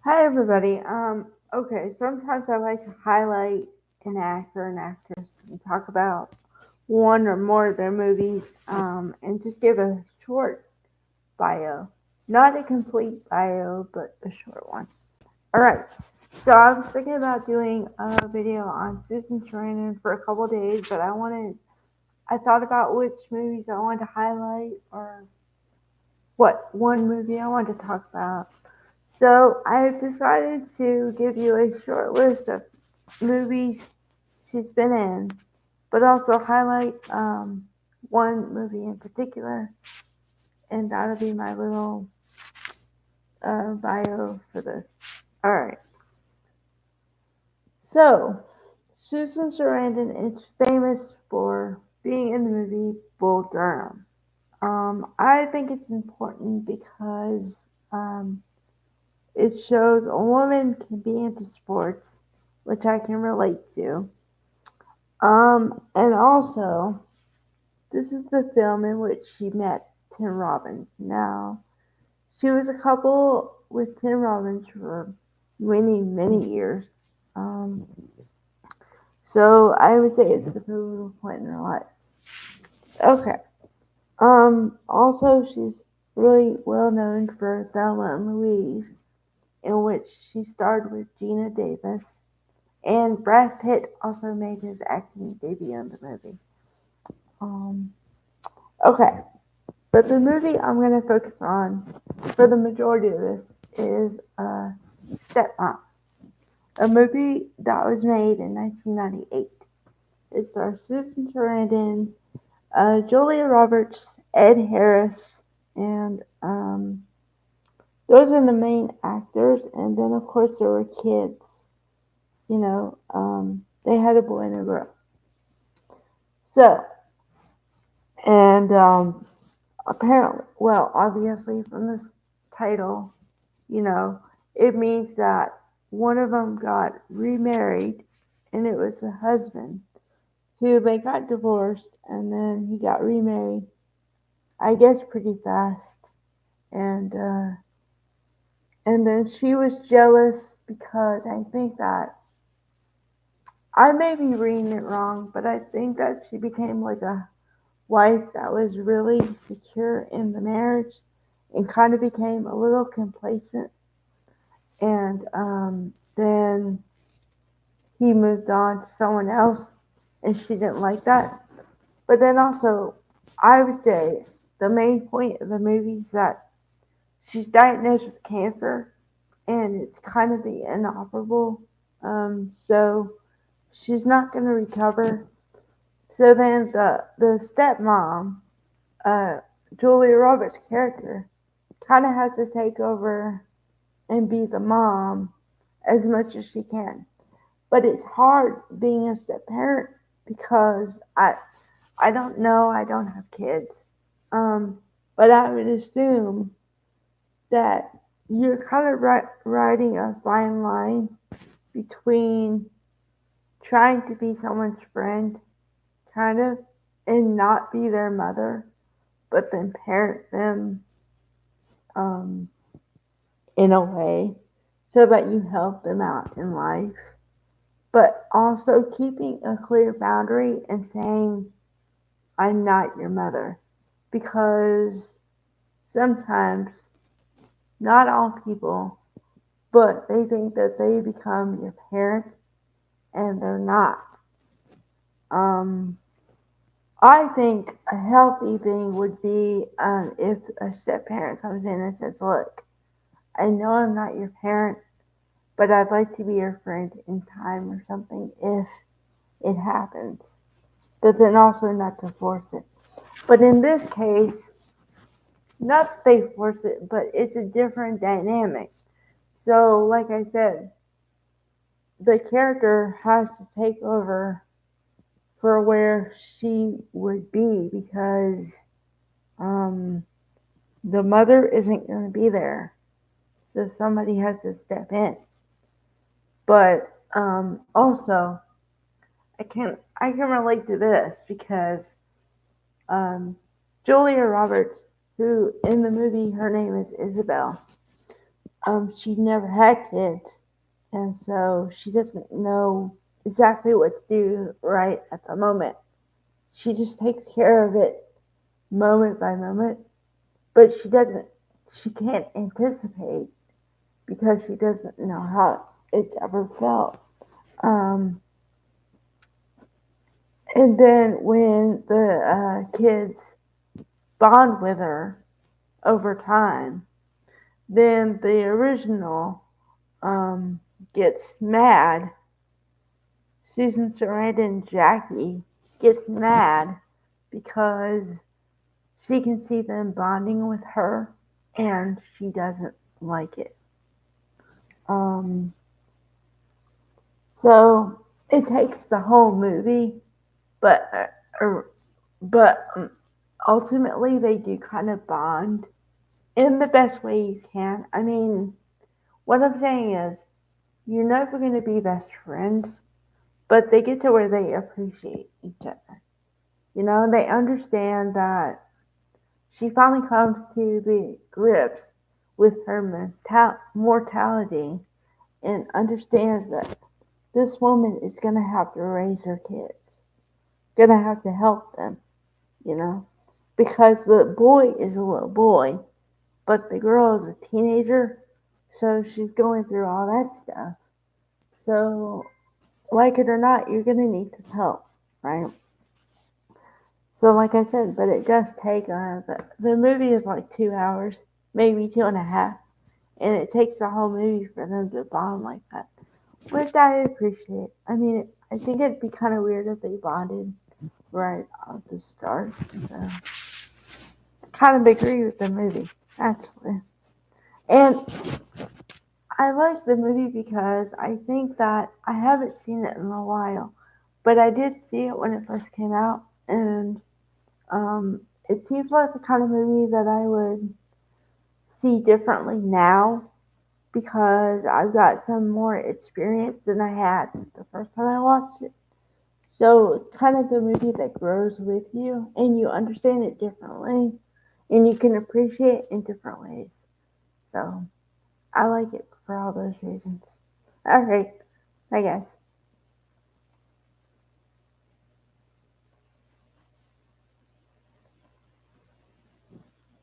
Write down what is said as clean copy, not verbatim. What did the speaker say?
Hi everybody. Okay, sometimes I like to highlight an actor and actress and talk about one or more of their movies, and just give a short bio. Not a complete bio, but a short one. Alright, so I was thinking about doing a video on Susan Sarandon for a couple of days, but I thought about which movies I wanted to highlight or what one movie I wanted to talk about. So I've decided to give you a short list of movies she's been in, but also highlight one movie in particular, and that'll be my little bio for this. All right. So Susan Sarandon is famous for being in the movie Bull Durham. I think it's important because um, it shows a woman can be into sports, which I can relate to. And also, this is the film in which she met Tim Robbins. Now, she was a couple with Tim Robbins for many, many years. Um, so I would say it's a pivotal point in her life. Okay. Also, she's really well known for Thelma and Louise, in which she starred with Gina Davis, and Brad Pitt also made his acting debut in the movie. Um, okay, but the movie I'm going to focus on for the majority of this is Stepmom, a movie that was made in 1998. It stars Susan Sarandon, Julia Roberts, Ed Harris, and those are the main actors. And then, of course, there were kids. They had a boy and a girl. So, and apparently, well, obviously, from this title, you know, it means that one of them got remarried, and it was the husband who they got divorced, and then he got remarried, I guess, pretty fast, and then she was jealous because I think that I may be reading it wrong, but I think that she became like a wife that was really secure in the marriage and kind of became a little complacent. And then he moved on to someone else, and she didn't like that. But then also, I would say the main point of the movie is that she's diagnosed with cancer, and it's kind of the inoperable. So she's not going to recover. So then the stepmom, uh, Julia Roberts' character, kind of has to take over and be the mom as much as she can. But it's hard being a step parent because I don't know, I don't have kids. But I would assume that you're kind of riding a fine line between trying to be someone's friend, kind of, and not be their mother, but then parent them um, in a way so that you help them out in life, but also keeping a clear boundary and saying, I'm not your mother. Because sometimes, not all people, but they think that they become your parent and they're not. Um, I think a healthy thing would be if a step parent comes in and says, look, I know I'm not your parent, but I'd like to be your friend in time or something if it happens. But then also not to force it. But in this case, not that they force it, but it's a different dynamic. So, like I said, the character has to take over for where she would be because um, the mother isn't going to be there. So somebody has to step in. But also, I can relate to this because um, Julia Roberts, who in the movie her name is Isabel, she never had kids, and so she doesn't know exactly what to do right at the moment. She just takes care of it moment by moment, but she can't anticipate because she doesn't know how it's ever felt. Um, and then when the kids bond with her over time, then the original um, gets mad. Susan Sarandon, Jackie, gets mad because she can see them bonding with her and she doesn't like it. Um, so it takes the whole movie, but but ultimately they do kind of bond in the best way you can. I mean, what I'm saying is you're never going to be best friends, but they get to where they appreciate each other. You know, they understand that she finally comes to the grips with her mortality and understands that this woman is going to have to raise her kids, going to have to help them, you know, because the boy is a little boy, but the girl is a teenager, so she's going through all that stuff. So, like it or not, you're going to need some help, right? So, like I said, but it does take, the movie is like 2 hours, maybe two and a half, and it takes the whole movie for them to bond like that, which I appreciate. I mean, I think it'd be kind of weird if they bonded right off the start. So, I kind of agree with the movie, actually. And I like the movie because I think that I haven't seen it in a while, but I did see it when it first came out, and it seems like the kind of movie that I would see differently now because I've got some more experience than I had the first time I watched it. So it's kind of the movie that grows with you and you understand it differently and you can appreciate it in different ways. So I like it for all those reasons. All right, I guess.